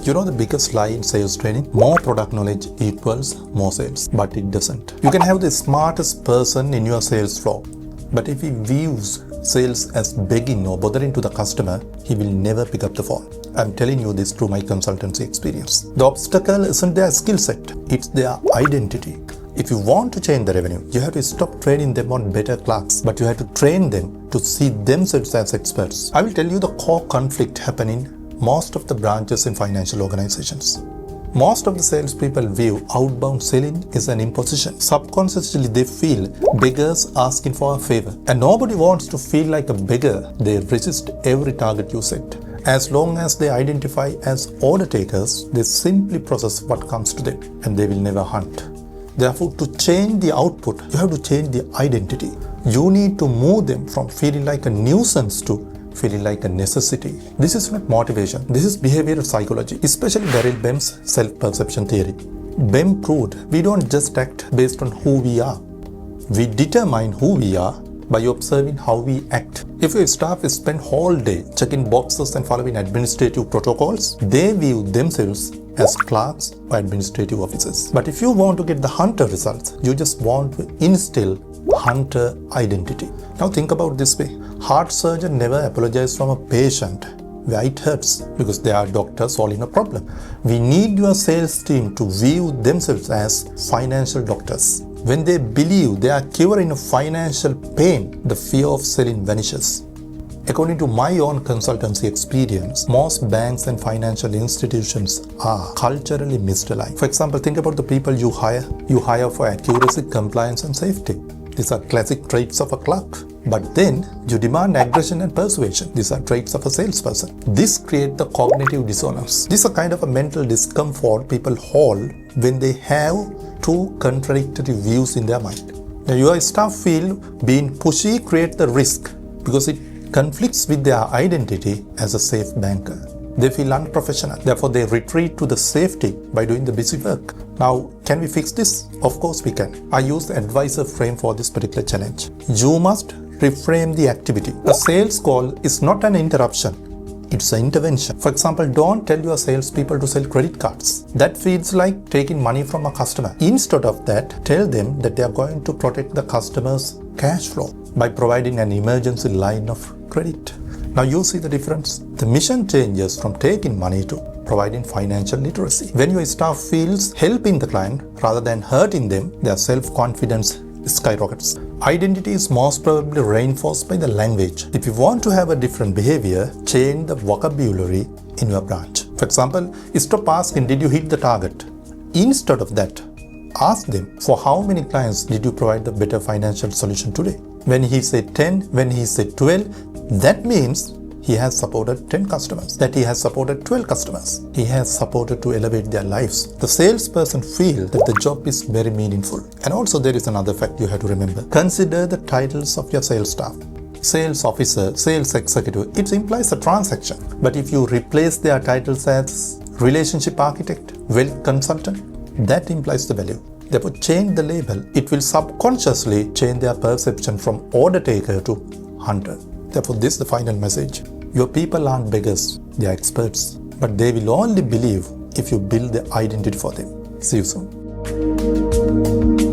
You know the biggest lie in sales training? More product knowledge equals more sales. But it doesn't. You can have the smartest person in your sales floor, but if he views sales as begging or bothering to the customer, he will never pick up the phone. I'm telling you this through my consultancy experience. The obstacle isn't their skill set, it's their identity. If you want to change the revenue, you have to stop training them on better clerks, but you have to train them to see themselves as experts. I will tell you the core conflict happening most of the branches in financial organizations. Most of the salespeople view outbound selling as an imposition. Subconsciously, they feel beggars asking for a favor. And nobody wants to feel like a beggar. They resist every target you set. As long as they identify as order takers, they simply process what comes to them and they will never hunt. Therefore, to change the output, you have to change the identity. You need to move them from feeling like a nuisance to feeling like a necessity. This is not motivation. This is behavioral psychology, especially Daryl Bem's self-perception theory. Bem proved we don't just act based on who we are. We determine who we are by observing how we act. If your staff spend whole day checking boxes and following administrative protocols, they view themselves as clerks or administrative officers. But if you want to get the hunter results, you just want to instill hunter identity. Now think about this way. Heart surgeon never apologizes from a patient where it hurts because they are doctors solving a problem. We need your sales team to view themselves as financial doctors. When they believe they are curing financial pain, the fear of selling vanishes. According to my own consultancy experience, most banks and financial institutions are culturally misaligned. For example, think about the people you hire. You hire for accuracy, compliance, and safety. These are classic traits of a clerk. But then you demand aggression and persuasion. These are traits of a salesperson. This creates the cognitive dissonance. This is a kind of a mental discomfort people hold when they have two contradictory views in their mind. Now your staff feel being pushy creates the risk because it conflicts with their identity as a safe banker. They feel unprofessional. Therefore, they retreat to the safety by doing the busy work. Now, can we fix this? Of course we can. I use the advisor frame for this particular challenge. You must reframe the activity. A sales call is not an interruption. It's an intervention. For example, don't tell your salespeople to sell credit cards. That feels like taking money from a customer. Instead of that, tell them that they are going to protect the customer's cash flow by providing an emergency line of credit. Now you see the difference. The mission changes from taking money to providing financial literacy. When your staff feels helping the client rather than hurting them, their self-confidence skyrockets. Identity is most probably reinforced by the language. If you want to have a different behavior, change the vocabulary in your branch. For example, stop asking, did you hit the target? Instead of that, ask them, for how many clients did you provide the better financial solution today? When he said 10, when he said 12, that means he has supported 10 customers, that he has supported 12 customers. He has supported to elevate their lives. The salesperson feels that the job is very meaningful. And also there is another fact you have to remember. Consider the titles of your sales staff. Sales officer, sales executive, it implies a transaction. But if you replace their titles as relationship architect, wealth consultant, that implies the value. Therefore, change the label. It will subconsciously change their perception from order taker to hunter. Therefore, this is the final message. Your people aren't beggars, they are experts. But they will only believe if you build the identity for them. See you soon.